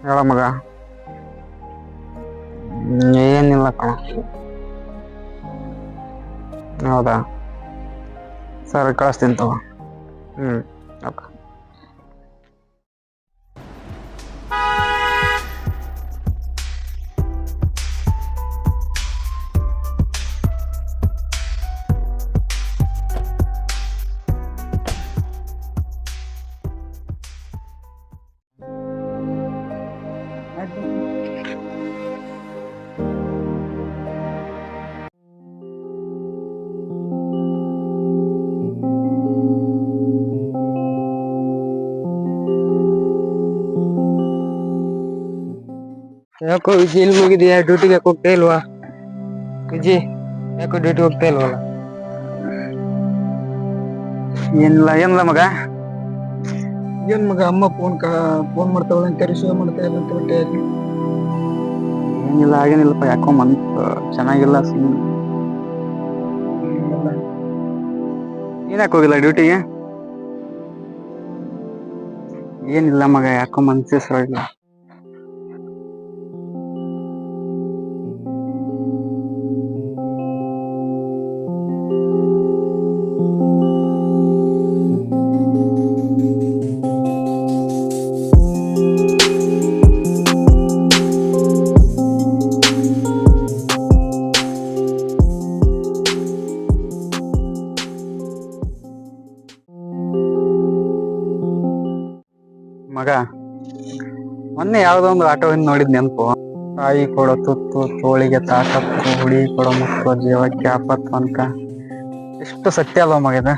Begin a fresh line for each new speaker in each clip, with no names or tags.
ಹೇಳ ಮಗ. ಏನಿಲ್ಲ ಕಣ. ಹೌದಾ, ಸರಿ ಕಳಿಸ್ತೀನಿ ತಗೋ. ಓಕೆ.
ಯಾಕೋ ವಿಜಿ ಇಲ್ಲಿ ಮುಗಿದೀಯಾ? ಡ್ಯೂಟಿಗೆ ಹೋಗ್ತಾ ಇಲ್ವಾ ವಿಜಿ? ಯಾಕೋ ಡ್ಯೂಟಿ ಹೋಗ್ತಾ ಇಲ್ವಲ್ಲ?
ಏನಿಲ್ಲ ಮಗ.
ಏನ್ ಮಗ, ಅಮ್ಮ ಫೋನ್ ಮಾಡ್ತಾವಳ ಅಂತ ರಿಸೀವ್ ಮಾಡ್ತಾ ಇಲ್ಲ ಅಂತ ಬಿಟ್ಟೆ ಅಲ್ಲಿ.
ಹಾಗೇನಿಲ್ಲಪ್ಪ, ಯಾಕೋ ಮನ್ಸು ಚೆನ್ನಾಗಿಲ್ಲ ಸುಮ್ಮನೆ. ನೀನ್ ಯಾಕೆ ಹೋಗಿಲ್ಲ ಡ್ಯೂಟಿಗೆ? ಏನಿಲ್ಲ ಮಗ, ಯಾಕೋ ಮನ್ಸೇ ಸರಿಯಿಲ್ಲ. ಮಗ, ಮೊನ್ನೆ ಯಾವ್ದೋ ಒಂದು ಆಟೋವಿಂದ ನೋಡಿದ್ ನೆನಪು. ತಾಯಿ ಕೊಡೋ ತುತ್ತು, ತೋಳಿಗೆ ತಾಕತ್ತು, ಹುಡಿ ಕೊಡೋ ಮುತ್ತು, ಜೀವಕ್ಕೆ ಆಪತ್ತು ಅಂತ. ಎಷ್ಟು ಸತ್ಯ ಅಲ್ವ ಮಗ ಇದು?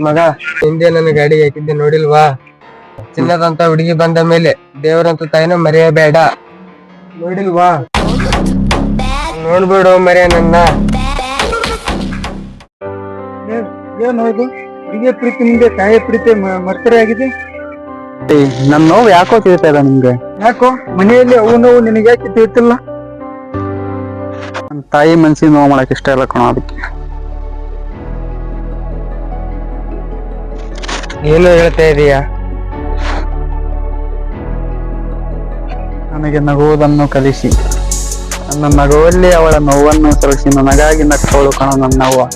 ಮಗ, ಹಿಂದೆ ನನ್ನ ಗಾಡಿ ಹಾಕಿದ್ದೆ ನೋಡಿಲ್ವಾ? ಚಿನ್ನದಂತ ಹುಡುಗಿ ಬಂದ ಮೇಲೆ ದೇವರಂತ ತಾಯಿನ ಮರೆಯಬೇಡ. ನೋಡಿಲ್ವಾ? ನೋಡ್ಬೇಡು ಮರೆಯ ನನ್ನ.
ಏನು ಇದು? ಹುಡುಗಿಯ ಪ್ರೀತಿ ನಿಂಗೆ ತಾಯಿಯ ಪ್ರೀತಿ ಮರ್ತರೆ ಆಗಿದೆ. ನನ್ನ ನೋವು ಯಾಕೋ ತಿಳಿತಾ ಇಲ್ಲ ನಿಮ್ಗೆ? ಯಾಕೋ ಮನೆಯಲ್ಲಿ ಅವು ನೋವು ನಿನಗೆ ಯಾಕೆ ತಿಳಿತಿಲ್ಲ? ನನ್ನ ತಾಯಿ ಮನ್ಸಿಗೆ ನೋವು ಮಾಡಕ್ ಇಷ್ಟ ಇಲ್ಲ ಕಣೋ, ಅದಕ್ಕೆ.
ಏನು ಹೇಳ್ತಾ ಇದೀಯಾ?
ನನಗೆ ನಗುವುದನ್ನು ಕಲಿಸಿ, ನನ್ನ ನಗುವಲ್ಲಿ ಅವಳ ನೋವನ್ನು ಸರಿಸಿ, ನನಗಾಗಿ ನಕ್ಕವಳು ಕಣೋ ನನ್ನವ್ವ.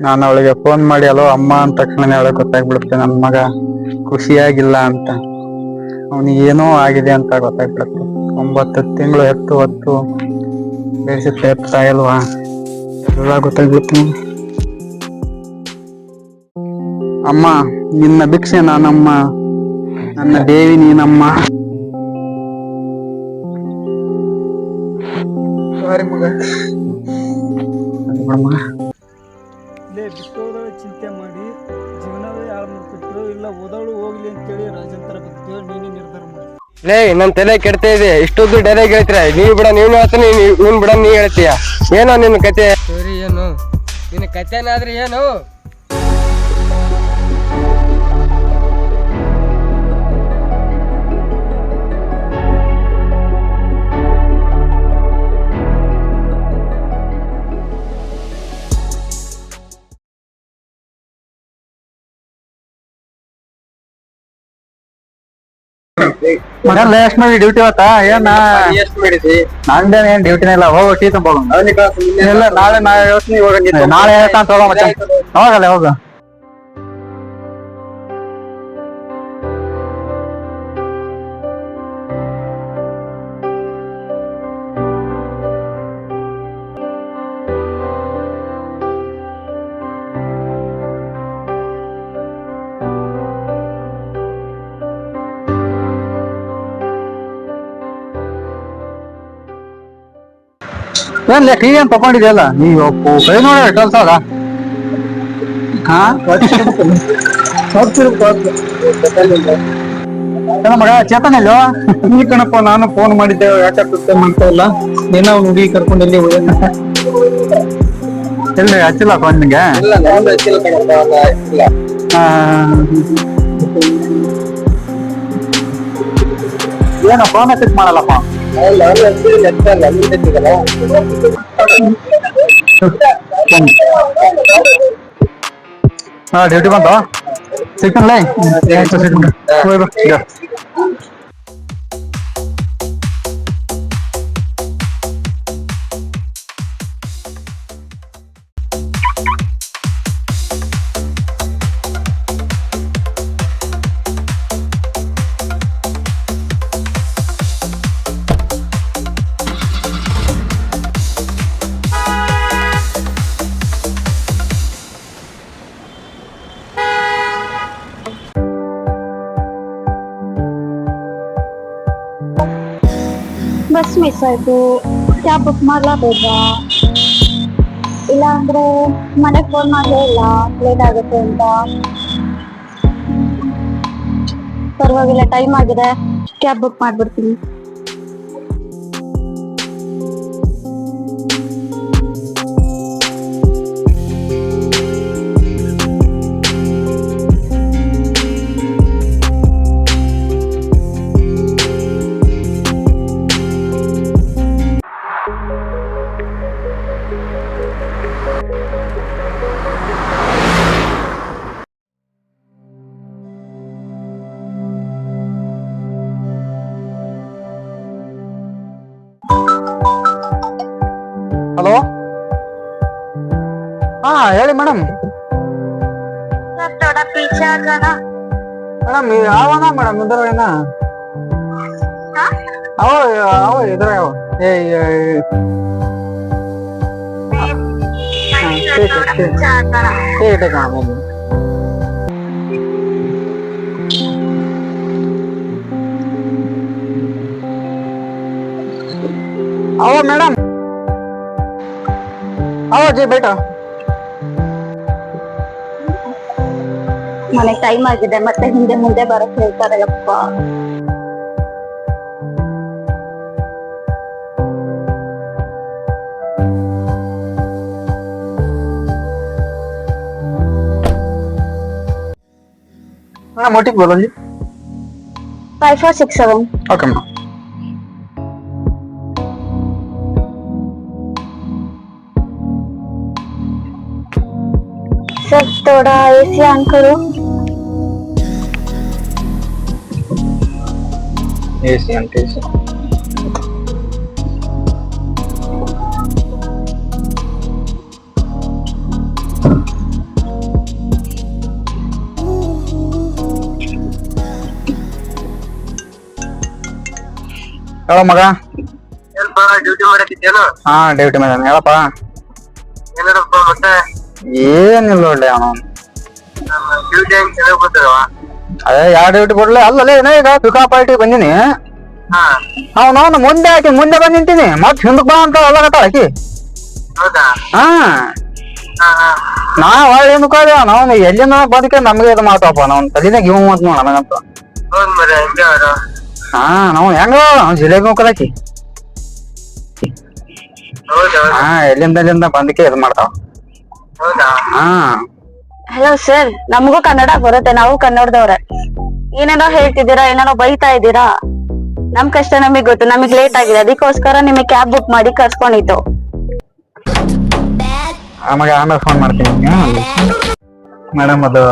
ನಾನು ಅವಳಿಗೆ ಫೋನ್ ಮಾಡಿ ಅಲೋ ಅಮ್ಮ ಅಂದ ತಕ್ಷಣ ಅವಳಿಗೆ ಗೊತ್ತಾಗ್ಬಿಡುತ್ತೆ ನನ್ನ ಮಗ ಖುಷಿಯಾಗಿಲ್ಲ ಅಂತ, ಅವನಿಗೆ ಏನೋ ಆಗಿದೆ ಅಂತ ಗೊತ್ತಾಗ್ಬಿಡುತ್ತೆ. 9 ತಿಂಗಳು ಹೆತ್ತು ಹೊತ್ತು ಬೆಳೆಸುತ್ತೆ, ಎತ್ತಾ ಇಲ್ವಾ, ಎಲ್ಲ ಗೊತ್ತಾಗ್ಬಿಡುತ್ತೆ. ಅಮ್ಮ ನಿನ್ನ ಭಿಕ್ಷೆ ನಾನಮ್ಮ, ನನ್ನ ದೇವಿ ನೀನಮ್ಮ.
ಸಾರಿ ಮಗ.
ಮಗ,
ಬಿಟ್ಟೋದಳು ಚಿಂತೆ ಮಾಡಿ ಜೀವನವೇ ಹಾಳು ಮಾಡ್ಕೊಟ್ಟು, ಇಲ್ಲ ಓದೋಳು ಹೋಗ್ಲಿ ಅಂತೇಳಿ ರಾಜಂತರ ಬದುಕು ನೀನೇ ನಿರ್ಧಾರ ಮಾಡಿ.
ಲೇ, ನನ್ ತಲೆ ಕೆಡ್ತಾ ಇದೆ. ಇಷ್ಟೊಂದು ಡೈಲಾಗ್ ಹೇಳ್ತೀರ, ನೀವ್ ಬಿಡ ನೀವ್ ಹೇಳ್ತೀನಿ, ನೀನ್ ಬಿಡ ನೀ ಹೇಳ್ತೀಯ. ಏನೋ ನಿನ್ನ ಕತೆ? ಸರಿ, ಏನು ನಿನ್ನ ಕತೆನಾದ್ರೆ ಏನು?
ಮಗ ಲೇಸ್ಟ್ ಮಾಡಿ ಡ್ಯೂಟಿ ಇವತ್ತ ಏನ?
ಎಷ್ಟು ಮಾಡಿದಿ?
ನಂದೇನ ಏನ್ ಡ್ಯೂಟಿನೇ ಇಲ್ಲ, ಹೋಗು ಟೀ ತುಂಬ. ಇಲ್ಲ, ನಾಳೆ ಹೇಳ್ತೀನಿ, ನಾಳೆ ಹೇಳ್ತಾನ ತಗೋ ಮತ್ತೆ. ಹೋಗಲ್ಲ ಹೋಗು. ಏನ್ ಟೀ ಏನ್ ತಗೊಂಡಿದ್ಯಲ್ಲ ನೀವು? ಕೈ ನೋಡ ಕೆಲಸ ಅದ. ಮಗ ಚೇತನ ಇಲ್ಲೋ? ಈ ಕಣಪ್ಪ, ನಾನು ಫೋನ್ ಮಾಡಿದ್ದೆ, ಯಾಕೆ ಸುತ್ತ ಮಾಡ್ತಾ ಇಲ್ಲ. ಏನೋ ಹುಡುಗಿ ಕರ್ಕೊಂಡು ಎಲ್ಲಿ ಎಲ್ಲಿ ಹಚ್ಚಿಲ್ಲ ಫೋನ್ ನಿಂಗೆ? ಏನೋ ಫೋನ್ ಪಿಕ್ ಮಾಡಲ್ಲಪ್ಪ. ಹಾ ಡ್ಯೂಟಿ ಬಂತ ಸಿಕ್ಕಲ್ಲ
ಬಸ್ ಮಿಸ್ ಆಯ್ತು, ಕ್ಯಾಬ್ ಬುಕ್ ಮಾಡ್ಲಾಬೇಕಾ? ಇಲ್ಲ ಅಂದ್ರೆ ಮನೆಗೆ ಫೋನ್ ಮಾಡಿ ಇಲ್ಲ ಲೇಟ್ ಆಗುತ್ತೆ ಅಂತ. ಪರವಾಗಿಲ್ಲ, ಟೈಮ್ ಆಗಿದೆ, ಕ್ಯಾಬ್ ಬುಕ್ ಮಾಡ್ಬಿಡ್ತೀನಿ.
ಹಲೋ ಹಾ ಹೇಳಿ ಮೇಡಮ್.
ಸರ್ ಥೋड़ा पीछे आ जाना.
ಮೇಡಮ್ ಅವನ ಮೇಡಮ್ ಇದ್ರಾಗೇನ ಅವ ಇದ್ರಾಗ ठीक है काम है. आओ मैडम, आओ जी बेटा.
ಮನೆಗೆ ಟೈಮ್ ಆಗಿದೆ, ಮತ್ತೆ ಹಿಂದೆ ಮುಂದೆ ಬರಕ್ ಹೇಳ್ತಾರೆ ಅಪ್ಪ.
मैडम मोटिक बोलो जी.
5467.
Okay madam.
सर थोड़ा एसी ऑन करो.
AC on AC. ಹೇಳೋ ಮಗ.
ಡ್ಯೂಟಿ ಮಾಡಕ್ಕಿದ್ದೇನು?
ಹಾ ಡ್ಯೂಟಿ ಮೇಡಮ್ ಹೇಳಪ್ಪ.
ಏನಪ್ಪ ಮತ್ತೆ
ಏನಿಲ್ಲ ಒಳ್ಳೆ ಅವನು
ಡ್ಯೂಟಿ ಹೆಂಗ್ ಚೆನ್ನಾಗ್ ಗೊತ್ತದವ?
ಅದೇ ಯಾವ ಡ್ಯೂಟಿ ಕೊಡ್ಲಿ ಅಲ್ಲೇ ಏನೋ ಈಗ ಪಿಕಾಪಾಲ್ಟಿ ಬಂದಿನಿ.
ಹಾ
ಅವನು ಮುಂದೆ ಹಾಕಿ ಮುಂದೆ ಬಂದ್ ನಿಂತೀನಿ, ಮತ್ ಹಿಂದಕ್ ಬಾ ಅಂತ ಅಲ್ಲಗತ್ತ ಹಾಕಿ.
ಹೌದಾ?
ಹಾ
ಹಾ ಹಾ
ನಾ ಒಳ್ಳೆ ಹಿಂದಕ್ಕೆ ನಾವು ಎಲ್ಲಿಂದ ಬದುಕೆ ನಮ್ಗೆ ಇದು ಮಾತಪ್ಪ ನಾವು ತಲಿನಾಗ ಇವ್ ಮಾತು ನೋಡ ನನಗಂತ.
ಹೌದ್ ಮರ ಹೆಂಗೆ ಅವರು?
ಹಾ ನಾವು ಹೆಂಗ ಜಿಲೇಬಿ ಮುಕ್ಕಲಾಕಿ.
ಹೌದಾ?
ಹಾ ಎಲ್ಲಿಂದ ಬಂದಕ್ಕೆ ಇದು ಮಾಡ್ತಾವ.
ಹೌದಾ?
ಹಾ
ಹಲೋ ಸರ್, ನಮಗೂ ಕನ್ನಡ ಬರುತ್ತೆ, ನಾವು ಕನ್ನಡದವ್ರೆ. ಏನೇನೋ ಹೇಳ್ತಿದ್ದೀರಾ, ಏನೇನೋ ಬೈತಾ ಇದ್ದೀರಾ. ನಮ್ ಕಷ್ಟ ನಮಗ್ ಗೊತ್ತು, ನಮಗ್ ಲೇಟ್ ಆಗಿದೆ, ಅದಕ್ಕೋಸ್ಕರ ನಿಮಗೆ ಕ್ಯಾಬ್ ಬುಕ್ ಮಾಡಿ ಕರ್ಸ್ಕೊಂಡಿತ್ತು.
ಆಮೇಲೆ ಆಮೇಲೆ ಫೋನ್ ಮಾಡ್ತೀನಿ ಮೇಡಮ್. ಅದು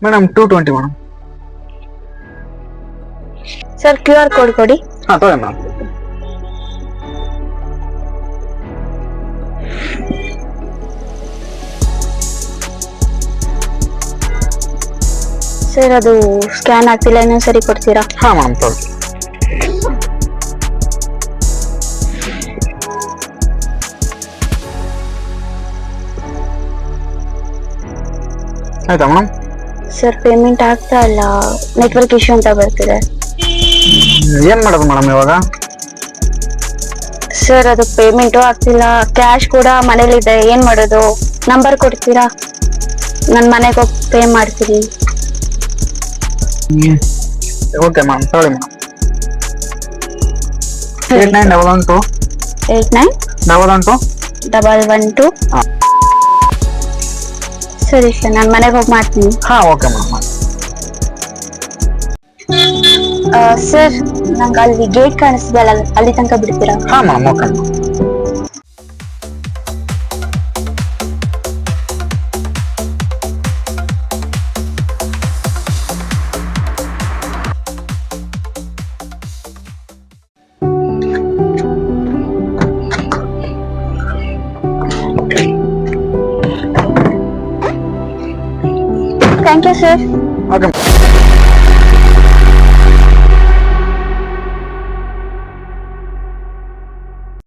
madam 220 madam.
Sir QR code ಕೊಡಿ.
ಹಾ ತಗೊಳ್ಳಿ ಮೇಡಮ್.
ಸರ್ ಅದು ಸ್ಕ್ಯಾನ್ ಆಗ್ತಿಲ್ಲ, ಇನ್ನೊಂದ್ ಸರಿ ಕೊಡ್ತೀರಾ?
ಹಾ ಮೇಡಮ್ ತಗೊಳ್ಳಿ. ಆಯ್ತಾ ಮೇಡಮ್?
ಸರ್ ಪೇಮೆಂಟ್ ಆಗ್ತಾ ಇಲ್ಲ, ನೆಟ್ವರ್ಕ್ ಇಶ್ಯೂ ಅಂತ ಬರ್ತಿದೆ.
ಏನ್ ಮಾಡೋದು ಮೇಡಮ್ ಇವಾಗ?
ಸರ್ ಅದು ಪೇಮೆಂಟು ಆಗ್ತಿಲ್ಲ, ಕ್ಯಾಶ್ ಕೂಡ ಮನೇಲಿದೆ, ಏನ್ ಮಾಡೋದು? ನಂಬರ್ ಕೊಡ್ತೀರಾ? ನನ್ನ ಮನೆಗೆ ಹೋಗಿ ಪೇ ಮಾಡ್ತೀನಿ.
Okay ma'am, sorry ma'am. 8912
89 112. ಸರಿ ಸರ್, ನಾನು ಮನೆಗೆ ಹೋಗಿ ಮಾಡ್ತೀನಿ.
ಹಾ ಓಕೆ ಮ್ಯಾಮ್.
ಸರ್ ನಂಗೆ ಅಲ್ಲಿ ಗೇಟ್ ಕಾಣಿಸ್ತಿದಲ್ಲ, ಅಲ್ಲಿ ತನಕ ಬಿಡ್ತೀರಾ?
ಹಾ ma'am, okay.
Thank you sir.
Okay.